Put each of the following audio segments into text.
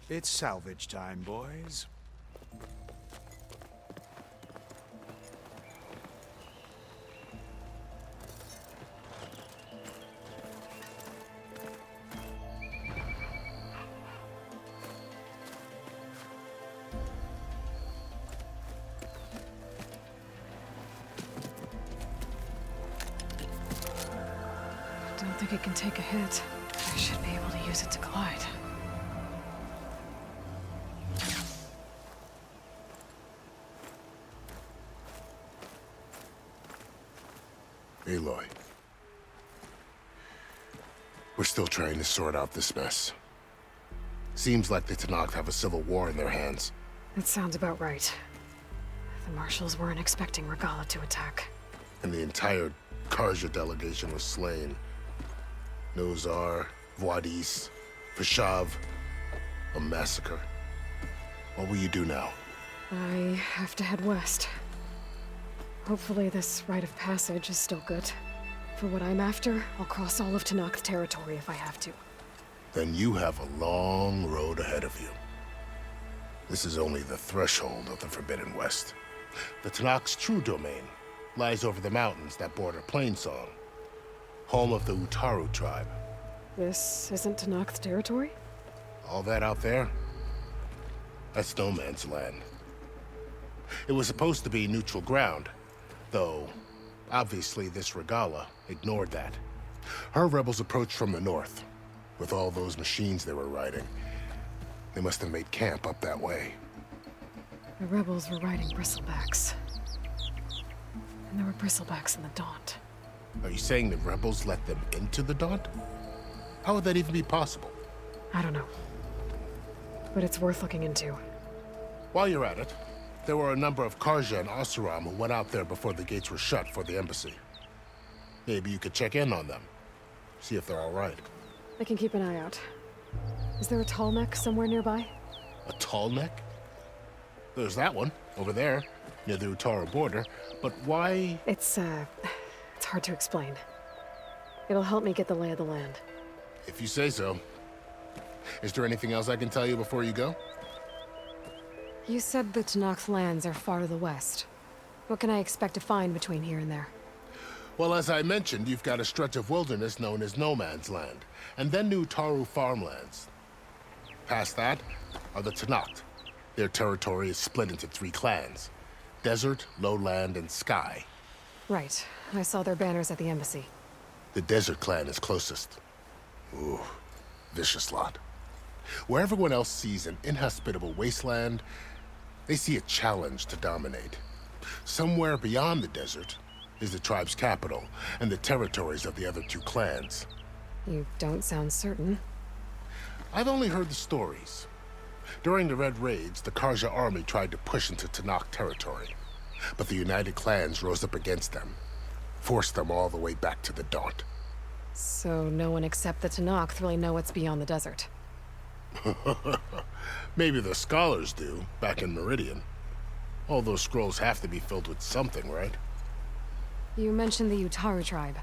It's salvage time, boys. I don't think it can take a hit. I should be able to use it to glide. Aloy. We're still trying to sort out this mess. Seems like the Tenakth have a civil war in their hands. That sounds about right. The marshals weren't expecting Regala to attack. And the entire Karja delegation was slain. Nozar, Voidis, Vashav. A massacre. What will you do now? I have to head west. Hopefully this rite of passage is still good. For what I'm after, I'll cross all of Tenakth territory if I have to. Then you have a long road ahead of you. This is only the threshold of the Forbidden West. The Tenakth's true domain lies over the mountains that border Plainsong, home of the Utaru tribe. This isn't Tenakth territory? All that out there? That's no man's land. It was supposed to be neutral ground, though obviously this Regala ignored that. Her rebels approached from the north. With all those machines they were riding, they must have made camp up that way. The rebels were riding bristlebacks. And there were bristlebacks in the Daunt. Are you saying the rebels let them into the Daunt? How would that even be possible? I don't know. But it's worth looking into. While you're at it, there were a number of Karja and Oseram who went out there before the gates were shut for the embassy. Maybe you could check in on them. See if they're all right. I can keep an eye out. Is there a tall neck somewhere nearby? A tall neck? There's that one, over there, near the Utaru border. But why? It's hard to explain. It'll help me get the lay of the land. If you say so. Is there anything else I can tell you before you go? You said the Tenakth lands are far to the west. What can I expect to find between here and there? Well, as I mentioned, you've got a stretch of wilderness known as No Man's Land, and then the Utaru farmlands. Past that are the Tenakth. Their territory is split into 3 clans: Desert, Lowland, and Sky. Right. I saw their banners at the embassy. The Desert clan is closest. Ooh, vicious lot. Where everyone else sees an inhospitable wasteland, they see a challenge to dominate. Somewhere beyond the desert is the tribe's capital and the territories of the other 2 clans. You don't sound certain. I've only heard the stories. During the Red Raids, the Karja army tried to push into Tenakth territory, but the United Clans rose up against them, forced them all the way back to the Daunt. So no one except the Tenakth really know what's beyond the desert. Maybe the scholars do, back in Meridian. All those scrolls have to be filled with something, right? You mentioned the Utaru tribe.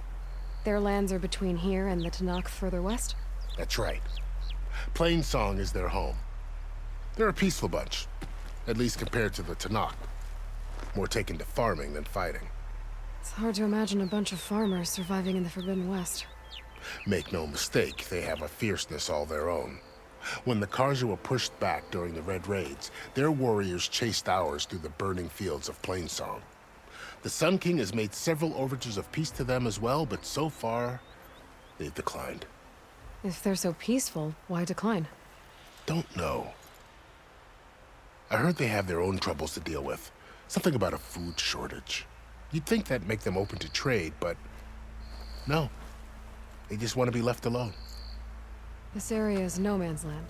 Their lands are between here and the Tenakth further west? That's right. Plainsong is their home. They're a peaceful bunch, at least compared to the Tenakth. More taken to farming than fighting. It's hard to imagine a bunch of farmers surviving in the Forbidden West. Make no mistake, they have a fierceness all their own. When the Karja were pushed back during the Red Raids, their warriors chased ours through the burning fields of Plainsong. The Sun King has made several overtures of peace to them as well, but so far, they've declined. If they're so peaceful, why decline? Don't know. I heard they have their own troubles to deal with. Something about a food shortage. You'd think that'd make them open to trade, but no. They just want to be left alone. This area is no man's land.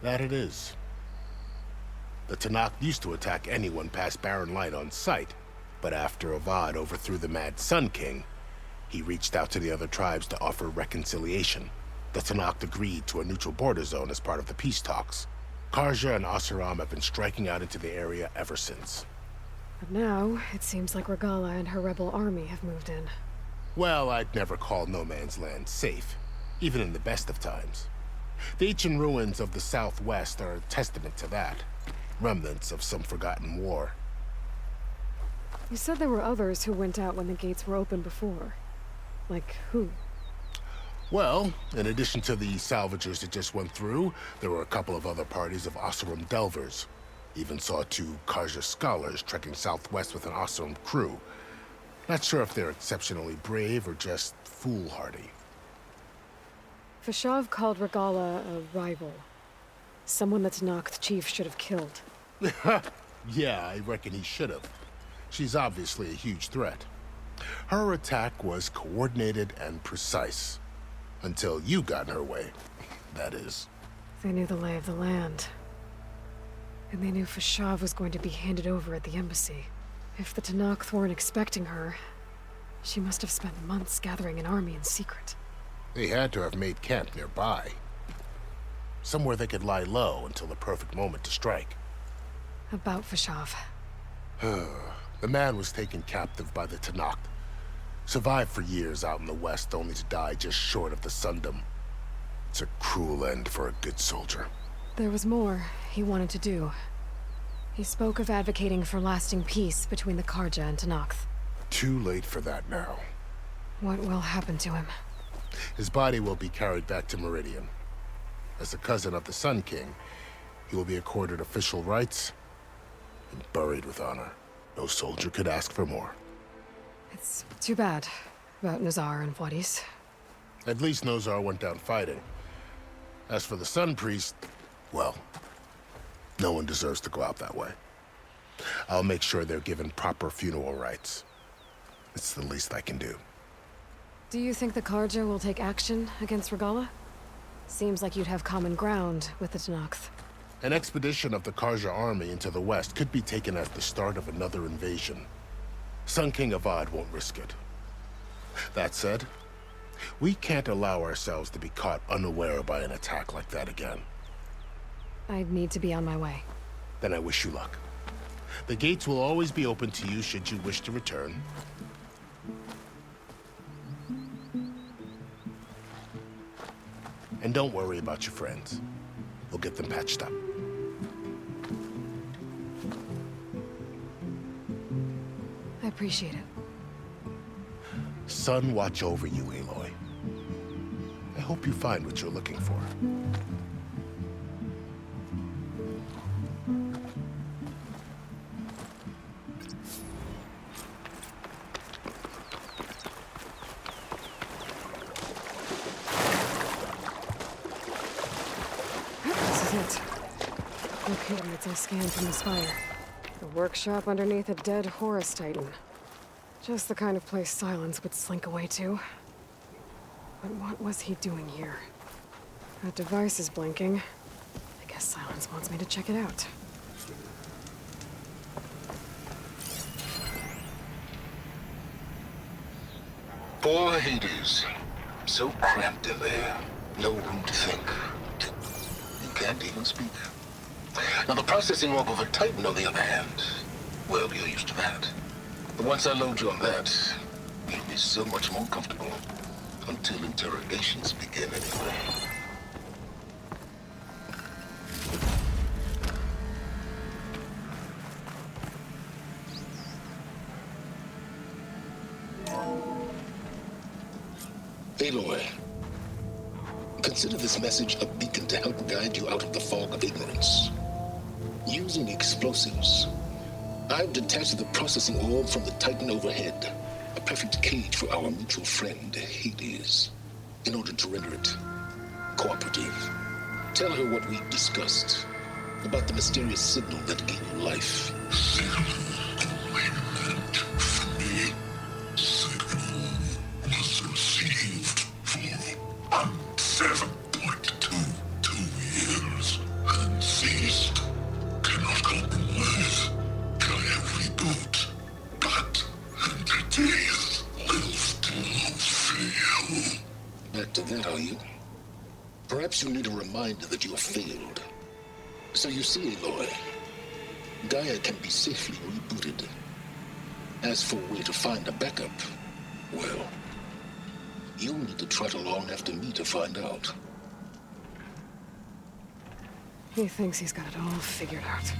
That it is. The Tenakth used to attack anyone past Barren Light on sight, but after Avad overthrew the Mad Sun King, he reached out to the other tribes to offer reconciliation. The Tenakth agreed to a neutral border zone as part of the peace talks. Karja and Oseram have been striking out into the area ever since. But now, it seems like Regala and her rebel army have moved in. Well, I'd never call No Man's Land safe, even in the best of times. The ancient ruins of the Southwest are a testament to that. Remnants of some forgotten war. You said there were others who went out when the gates were open before. Like who? Well, in addition to the salvagers that just went through, there were a couple of other parties of Oseram delvers. Even saw 2 Karja scholars trekking southwest with an Oseram crew. Not sure if they're exceptionally brave or just foolhardy. Fashav called Regala a rival. Someone that Tanakh chief should have killed. Yeah, I reckon he should have. She's obviously a huge threat. Her attack was coordinated and precise. Until you got in her way, that is. They knew the lay of the land. And they knew Fashav was going to be handed over at the embassy. If the Tanakh weren't expecting her, she must have spent months gathering an army in secret. They had to have made camp nearby. Somewhere they could lie low until the perfect moment to strike. About Fashav. The man was taken captive by the Tanakh. Survived for years out in the west, only to die just short of the Sundom. It's a cruel end for a good soldier. There was more he wanted to do. He spoke of advocating for lasting peace between the Karja and Tanakh. Too late for that now. What will happen to him? His body will be carried back to Meridian. As a cousin of the Sun King, he will be accorded official rights and buried with honor. No soldier could ask for more. It's too bad about Nazar and Wadis. At least Nozar went down fighting. As for the Sun Priest, well, no one deserves to go out that way. I'll make sure they're given proper funeral rites. It's the least I can do. Do you think the Karja will take action against Regala? Seems like you'd have common ground with the Tanakh. An expedition of the Karja army into the west could be taken as the start of another invasion. Sun King Avad won't risk it. That said, we can't allow ourselves to be caught unaware by an attack like that again. I'd need to be on my way. Then I wish you luck. The gates will always be open to you should you wish to return. And don't worry about your friends. We'll get them patched up. I appreciate it. Sun watch over you, Aloy. I hope you find what you're looking for. This is it. Located as I scan from the spire. The workshop underneath a dead Horus Titan. Just the kind of place Silence would slink away to. But what was he doing here? That device is blinking. I guess Silence wants me to check it out. Poor Hades. So cramped in there. No room to think. You can't even speak. Now the processing orb of a Titan, on the other hand, well, you're used to that. But once I load you on that, you'll be so much more comfortable. Until interrogations begin anyway. Aloy, consider this message a beacon to help guide you out of the fog of ignorance. Using explosives, I've detached the processing orb from the Titan overhead, a perfect cage for our mutual friend, Hades, in order to render it cooperative. Tell her what we discussed about the mysterious signal that gave you life. Back to that, are you? Perhaps you need a reminder that you have failed. So you see, Aloy, Gaia can be safely rebooted. As for where to find a backup, well, you'll need to trot along after me to find out. He thinks he's got it all figured out.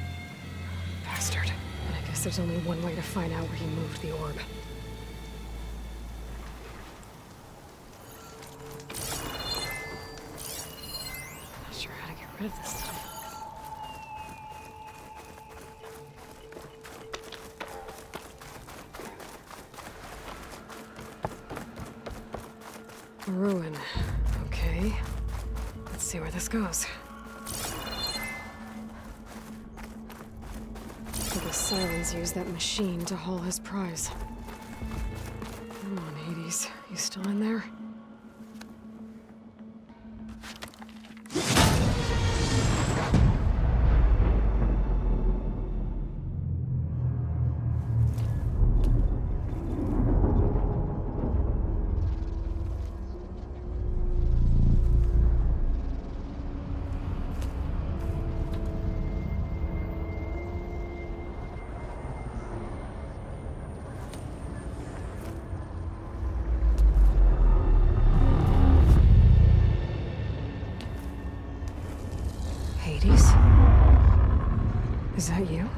Bastard. And I guess there's only one way to find out where he moved the orb. Not sure how to get rid of this stuff. A ruin. Okay. Let's see where this goes. I guess Silence used that machine to haul his prize. Come on, Hades. You still in there? Hades? Is that you?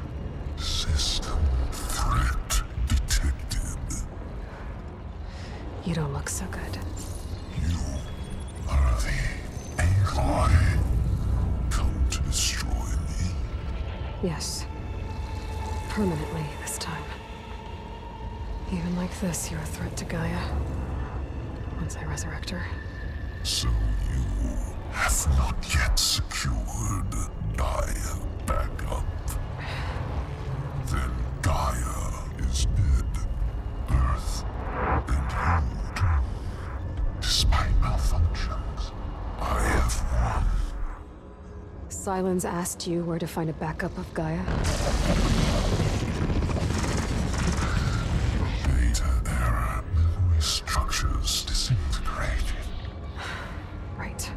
System threat detected. You don't look so good. You are the AI come to destroy me. Yes. Permanently this time. Even like this, you're a threat to Gaia. Once I resurrect her. So you have not yet secured Gaia back up. Then Gaia is dead. Earth and you too. Despite malfunctions, I have won. Silence asked you where to find a backup of Gaia? Data error, memory structures disintegrated. Right.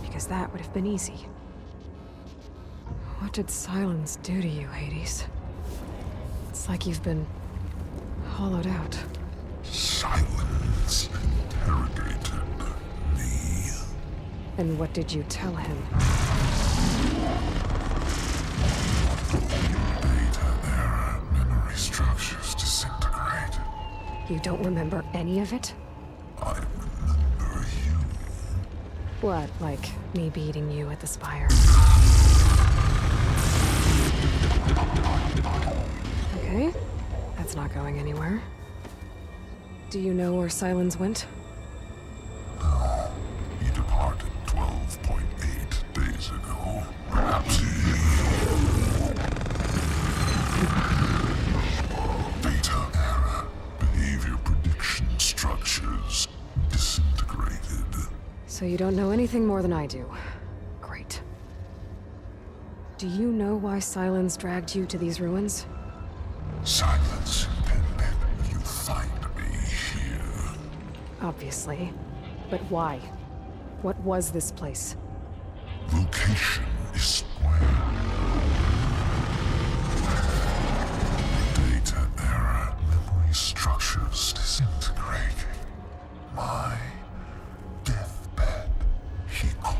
Because that would have been easy. What did Silence do to you, Hades? It's like you've been hollowed out. Silence interrogated me. And what did you tell him? Data error, memory structures disintegrated. You don't remember any of it? I remember you. What, like me beating you at the spire? Okay, that's not going anywhere. Do you know where Silence went? No, he departed 12.8 days ago. Perhaps he... Data error, behavior prediction structures disintegrated. So you don't know anything more than I do. Great. Do you know why Silence dragged you to these ruins? Silence intended you find me here. Obviously. But why? What was this place? Location is square. Data error, memory structures disintegrated. My deathbed, he called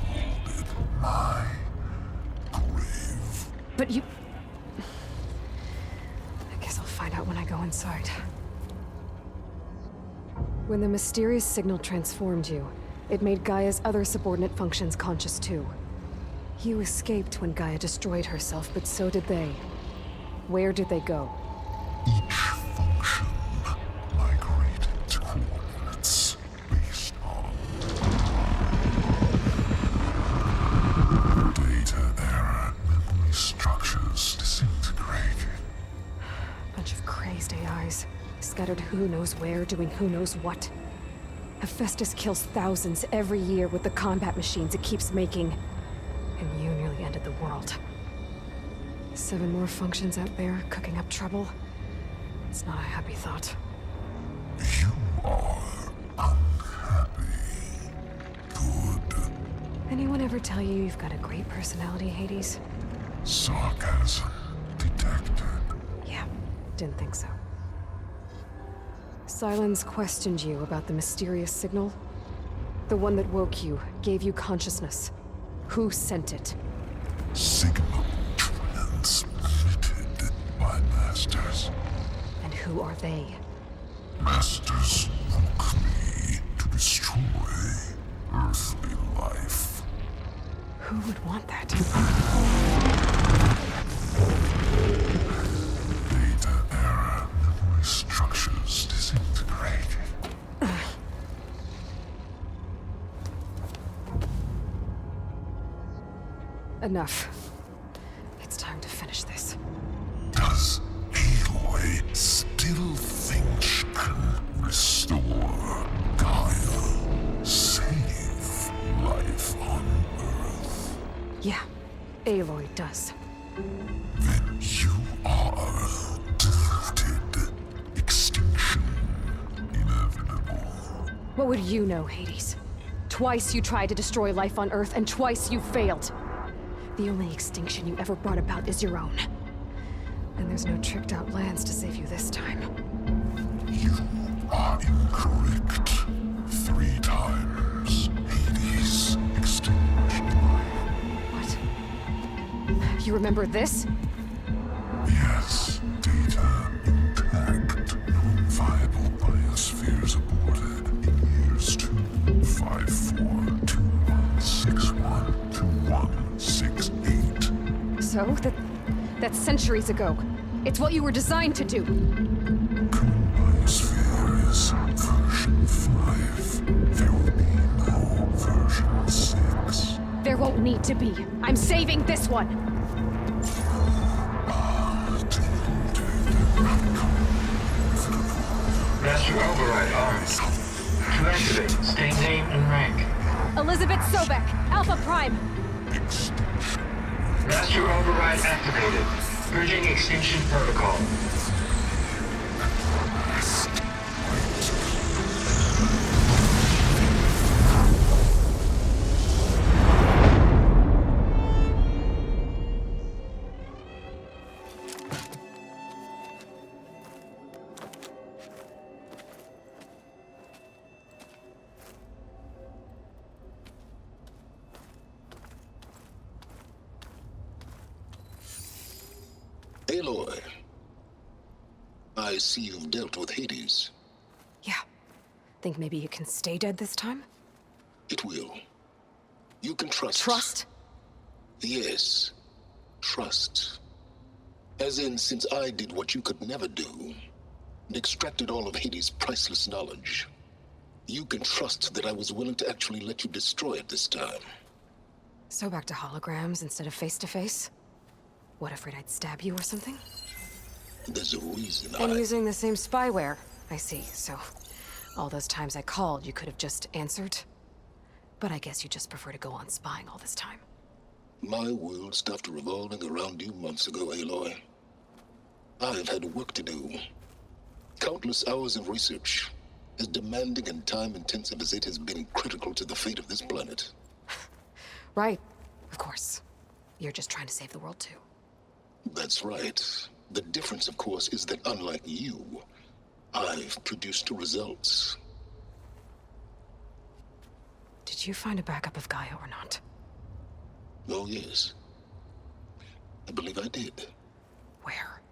it my grave. But you... I guess I'll find out when I go inside. When the mysterious signal transformed you, it made Gaia's other subordinate functions conscious too. You escaped when Gaia destroyed herself, but so did they. Where did they go? Each function migrated to coordinates based on data error, memory structures disintegrated. Bunch of crazed AIs, scattered who knows where, doing who knows what. Hephaestus kills thousands every year with the combat machines it keeps making. And you nearly ended the world. 7 more functions out there, cooking up trouble. It's not a happy thought. You are unhappy. Good. Anyone ever tell you you've got a great personality, Hades? Sarcasm detected. Yeah, didn't think so. Silence questioned you about the mysterious signal. The one that woke you, gave you consciousness. Who sent it? signal transmitted by masters. And who are they? Masters woke me to destroy earthly life. Who would want that? Beta era memory structures disintegrated. Enough. It's time to finish this. Does Aloy still think she can restore Gaia? Save life on Earth? Yeah, Aloy does. Then you are deluded. Extinction inevitable. What would you know, Hades? Twice you tried to destroy life on Earth, and twice you failed. The only extinction you ever brought about is your own. And there's no tricked-out plans to save you this time. You are incorrect. 3 times. Hades extinguished life. What? You remember this? Yes, data intact. Non-viable biospheres aborted in years 254, 2161, 2168. So, that's centuries ago. It's what you were designed to do. Current biosphere is version 5. There will be no version 6. There won't need to be. I'm saving this one. Master override on. To activate, stay name and rank. Elizabeth Sobek, Alpha Prime. Master override activated. Bridging extinction protocol. Aloy, I see you've dealt with Hades. Yeah. Think maybe you can stay dead this time? It will. You can trust. Trust? Yes. Trust. As in, since I did what you could never do, and extracted all of Hades' priceless knowledge, you can trust that I was willing to actually let you destroy it this time. So back to holograms instead of face-to-face? What, afraid I'd stab you or something? There's a reason And using the same spyware. I see, so all those times I called, you could have just answered? But I guess you just prefer to go on spying all this time. My world stopped revolving around you months ago, Aloy. I've had work to do. Countless hours of research, as demanding and time-intensive as it has been critical to the fate of this planet. Right, of course. You're just trying to save the world too. That's right. The difference, of course, is that unlike you, I've produced results. Did you find a backup of Gaia or not? Oh, yes. I believe I did. Where?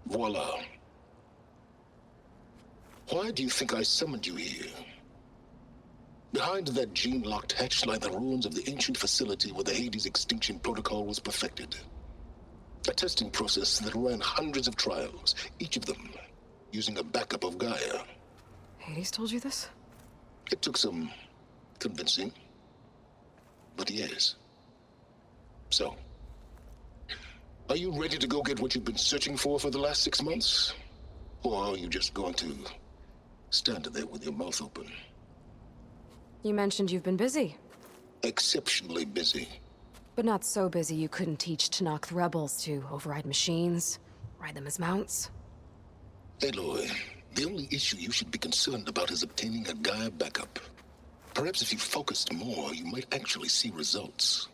Voila. Why do you think I summoned you here? Behind that gene-locked hatch lie the ruins of the ancient facility where the Hades extinction protocol was perfected. A testing process that ran hundreds of trials, each of them using a backup of Gaia. Hades told you this? It took some convincing, but yes. So, are you ready to go get what you've been searching for the last 6 months? Or are you just going to stand there with your mouth open? You mentioned you've been busy. Exceptionally busy. But not so busy you couldn't teach Tanakh the rebels to override machines, ride them as mounts. Aloy, the only issue you should be concerned about is obtaining a Gaia backup. Perhaps if you focused more, you might actually see results.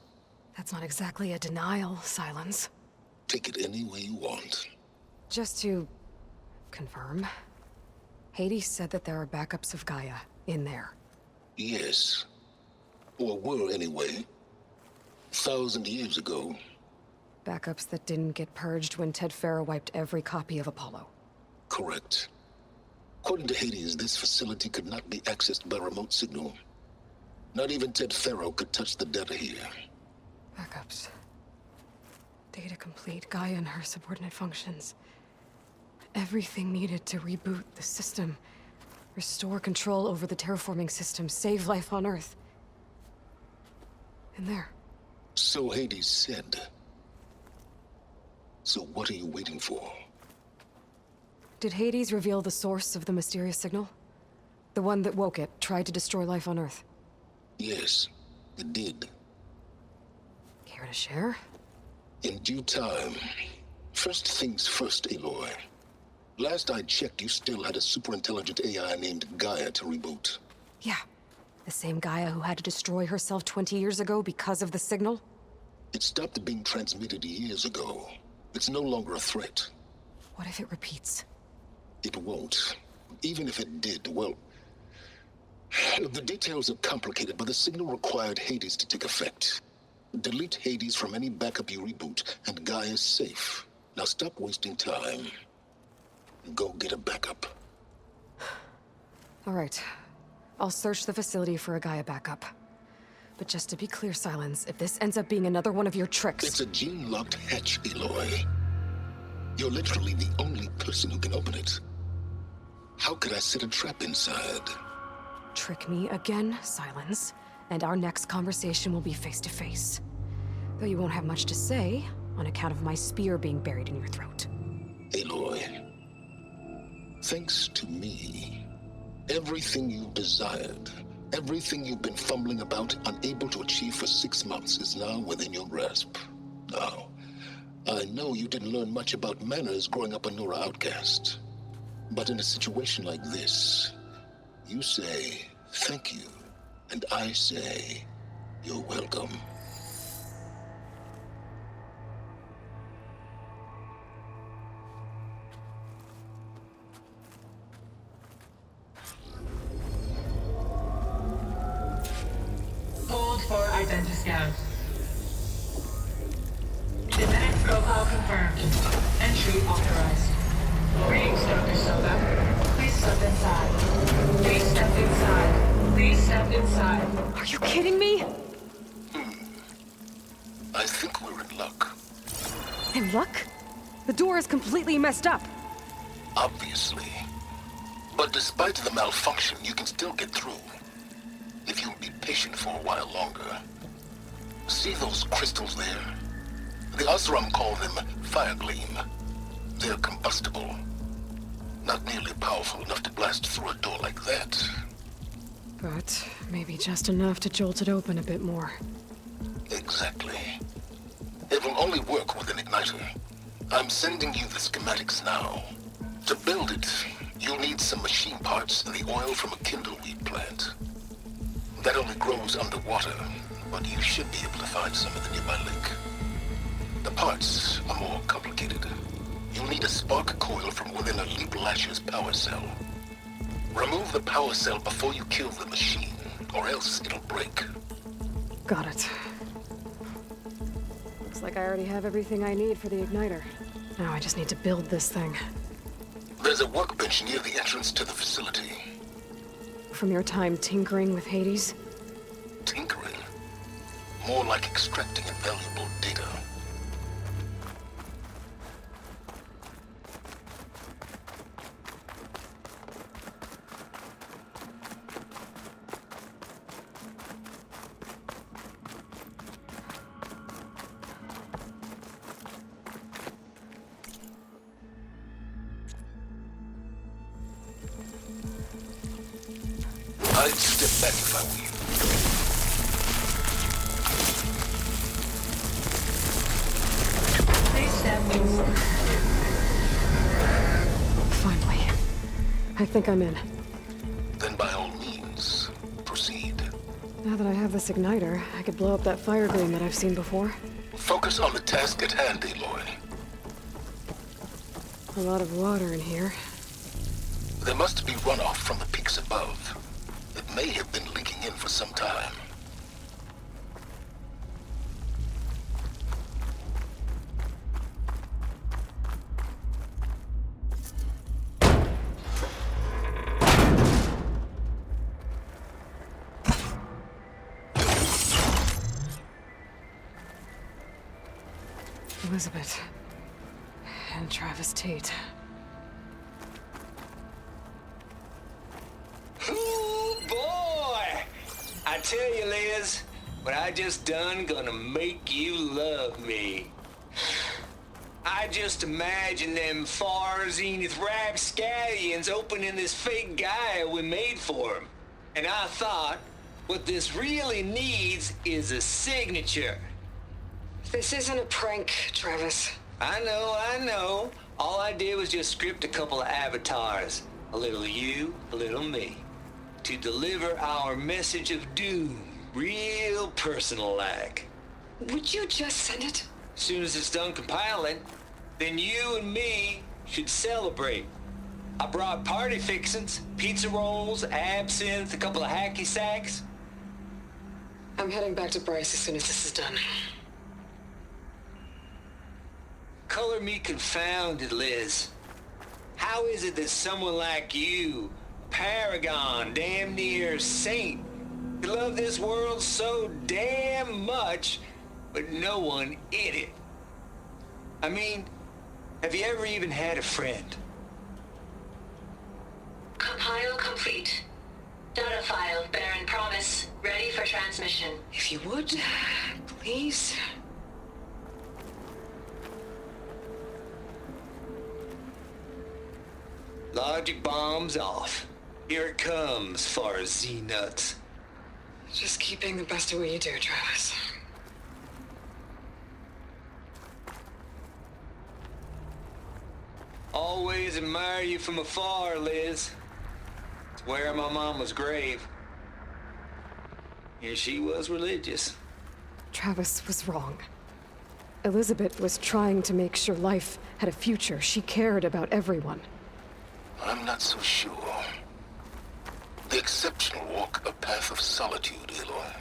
That's not exactly a denial, Silence. Take it any way you want. Just to confirm, Hades said that there are backups of Gaia in there. Yes. Or were, anyway. 1,000 years ago. Backups that didn't get purged when Ted Farrow wiped every copy of Apollo. Correct. According to Hades, this facility could not be accessed by remote signal. Not even Ted Farrow could touch the data here. Backups. Data complete, Gaia and her subordinate functions. Everything needed to reboot the system. Restore control over the terraforming system, save life on Earth. And there. So Hades said. So what are you waiting for? Did Hades reveal the source of the mysterious signal? The one that woke it, tried to destroy life on Earth? Yes, it did. Care to share? In due time. First things first, Aloy. Last I checked, you still had a superintelligent AI named Gaia to reboot. Yeah. The same Gaia who had to destroy herself 20 years ago because of the signal? It stopped being transmitted years ago. It's no longer a threat. What if it repeats? It won't. Even if it did, well... The details are complicated, but the signal required Hades to take effect. Delete Hades from any backup you reboot, and Gaia's safe. Now stop wasting time. Go get a backup. All right. I'll search the facility for a Gaia backup. But just to be clear, Silence, if this ends up being another one of your tricks... It's a gene-locked hatch, Aloy. You're literally the only person who can open it. How could I set a trap inside? Trick me again, Silence, and our next conversation will be face-to-face. Though you won't have much to say, on account of my spear being buried in your throat. Aloy, thanks to me, everything you've desired, everything you've been fumbling about, unable to achieve for 6 months, is now within your grasp. Now, I know you didn't learn much about manners growing up a Nora outcast. But in a situation like this, you say, thank you, and I say, you're welcome. Hold for identiscan. Genetic profile confirmed. Entry authorized. Greetings, Dr. Soda. Please step inside. Please step inside. Please step inside. Are you kidding me? I think we're in luck. In luck? The door is completely messed up. Obviously. But despite the malfunction, you can still get through. If you'll be patient for a while longer. See those crystals there? The Osram call them fire gleam. They're combustible. Not nearly powerful enough to blast through a door like that. But maybe just enough to jolt it open a bit more. Exactly. It will only work with an igniter. I'm sending you the schematics now. To build it, you'll need some machine parts and the oil from a kindleweed plant. That only grows underwater, but you should be able to find some in the nearby lake. The parts are more complicated. You'll need a spark coil from within a Leap Lasher's power cell. Remove the power cell before you kill the machine, or else it'll break. Got it. Looks like I already have everything I need for the igniter. Now I just need to build this thing. There's a workbench near the entrance to the facility. From your time tinkering with Hades? Tinkering? More like extracting invaluable data. I'd step back if I were you. Please step inside. Finally. I think I'm in. Then by all means, proceed. Now that I have this igniter, I could blow up that fire gleam that I've seen before. Focus on the task at hand, Aloy. A lot of water in here. There must be runoff from the peaks above. It may have been leaking in for some time. Elizabeth. And Travis Tate. Ooh, boy! I tell you, Liz, what I just done gonna make you love me. I just imagine them far zenith rapscallions opening this fake Gaia we made for him. And I thought, what this really needs is a signature. This isn't a prank, Travis. I know. All I did was just script a couple of avatars. A little you, a little me. To deliver our message of doom, real personal-like. Would you just send it? As soon as it's done compiling, then you and me should celebrate. I brought party fixins, pizza rolls, absinthe, a couple of hacky sacks. I'm heading back to Bryce as soon as this is done. Color me confounded, Liz. How is it that someone like you, paragon, damn near saint, could love this world so damn much, but no one in it? I mean, have you ever even had a friend? Compile complete. Data file, Baron Promise, ready for transmission. If you would, please. Logic bombs off. Here it comes, far as Z-nuts. Just keep being the best at what you do, Travis. Always admire you from afar, Liz. It's where my mama's grave. And she was religious. Travis was wrong. Elizabeth was trying to make sure life had a future. She cared about everyone. I'm not so sure. The exceptional walk a path of solitude, Aloy.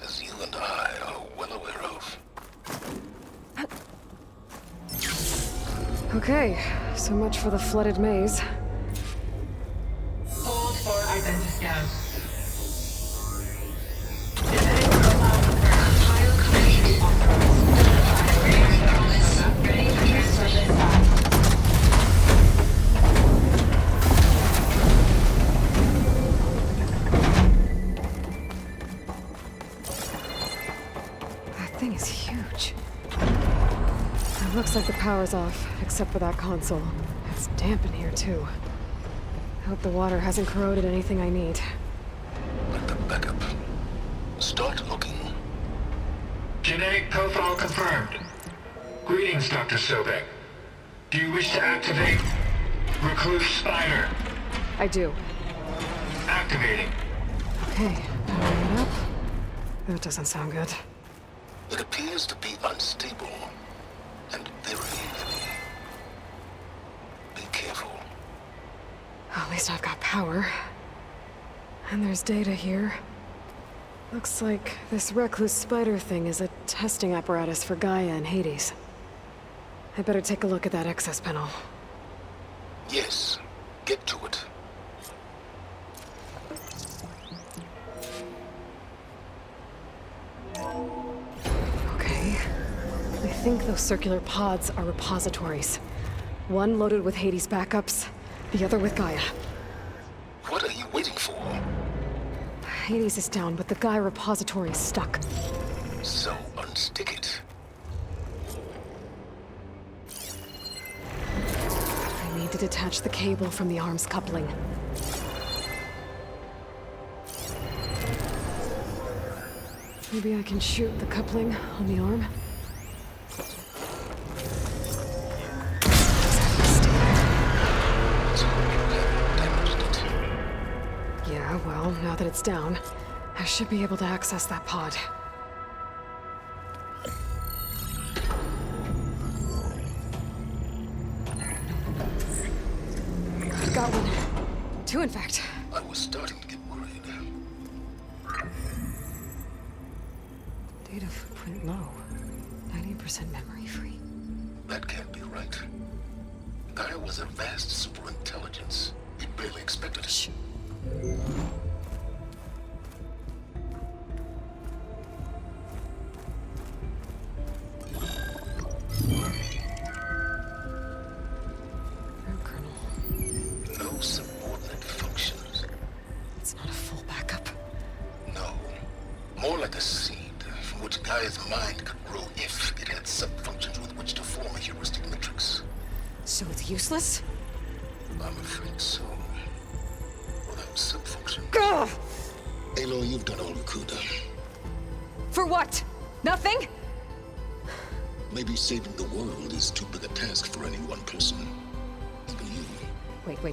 As you and I are well aware of. Okay, so much for the flooded maze. Hold for identity scan. Compile complete. Baron Promise, ready for transmission. That thing is huge. It looks like the power's off, except for that console. It's damp in here, too. Hope the water hasn't corroded anything I need. Let the backup. Start looking. Genetic profile confirmed. Greetings, Dr. Sobek. Do you wish to activate Recluse Spider? I do. Activating. Okay, powering it up. That doesn't sound good. It appears to be unstable. And very heavy. Be careful. At least I've got power. And there's data here. Looks like this recluse spider thing is a testing apparatus for Gaia and Hades. I better take a look at that access panel. Yes, get to it. Okay. I think those circular pods are repositories. One loaded with Hades backups, the other with Gaia. What are you waiting for? Hades is down, but the Gaia repository is stuck. So unstick it. I need to detach the cable from the arm's coupling. Maybe I can shoot the coupling on the arm? Yeah, well, now that it's down, I should be able to access that pod. I've got one. Two, in fact. I was starting to get worried. Data footprint low. 90% memory free. That can't be right. Gaia was a vast superintelligence. We barely expected it. More like a seed from which Gaia's mind could grow if it had sub-functions with which to form a heuristic matrix. So it's useless? I'm afraid so. Without sub-function. Gah! Aloy, you've done all you could. For what? Nothing? Maybe saving the world is too big a task for any one person. Even you.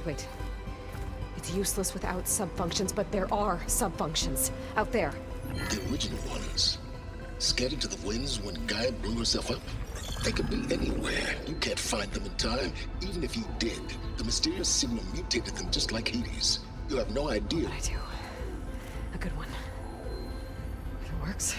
Wait. It's useless without subfunctions, but there are subfunctions out there. The original ones. Scattered to the winds when Gaia blew herself up. They could be anywhere. You can't find them in time. Even if you did, the mysterious signal mutated them just like Hades. You have no idea. But I do. A good one. If it works.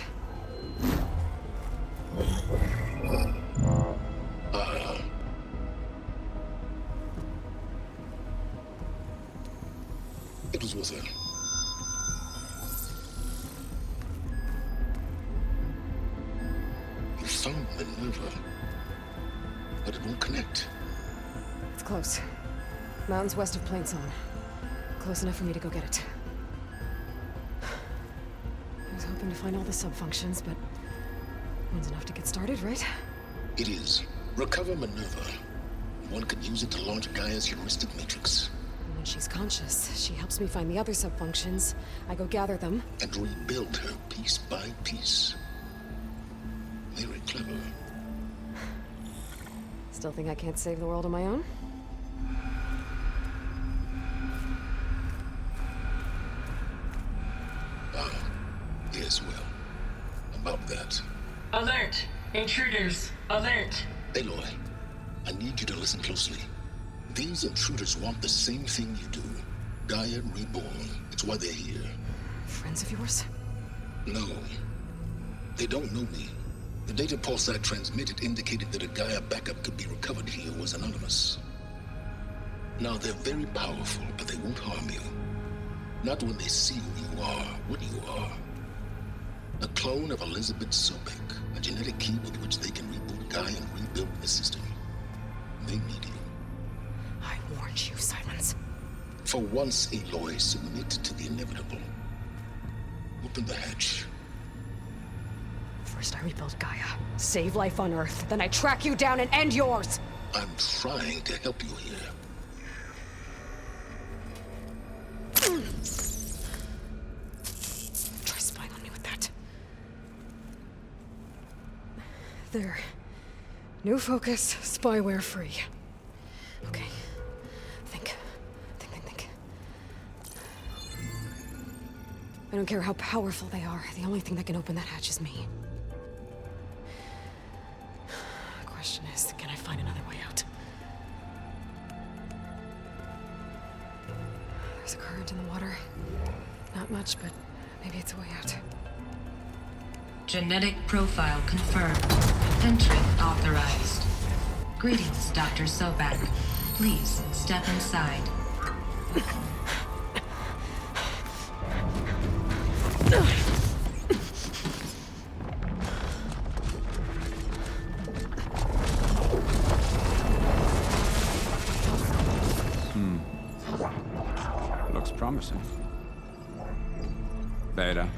It was worth it. You found Minerva, but it won't connect. It's close. Mountains west of Plainsong. Close enough for me to go get it. I was hoping to find all the subfunctions, but one's enough to get started, right? It is. Recover Minerva. One could use it to launch Gaia's heuristic matrix. And when she's conscious, she helps me find the other subfunctions. I go gather them. And rebuild her piece by piece. Very clever. Still think I can't save the world on my own? Yes, well. About that. Alert! Intruders! Alert! Aloy, I need you to listen closely. These intruders want the same thing you do. Gaia reborn. It's why they're here. Friends of yours? No. They don't know me. The data pulse I transmitted indicated that a Gaia backup could be recovered here was anonymous. Now, they're very powerful, but they won't harm you. Not when they see who you are, what you are. A clone of Elizabeth Sobek, a genetic key with which they can reboot Gaia and rebuild the system. They need you. I warned you, Silence. For once, Aloy, submit to the inevitable. Open the hatch. First I rebuild Gaia, save life on Earth, then I track you down and end yours! I'm trying to help you here. Try spying on me with that. There. New focus, spyware free. Okay. Think. I don't care how powerful they are. The only thing that can open that hatch is me. The question is, can I find another way out? There's a current in the water. Not much, but maybe it's a way out. Genetic profile confirmed. Entry authorized. Greetings, Dr. Sobek. Please step inside. Looks promising. Beta.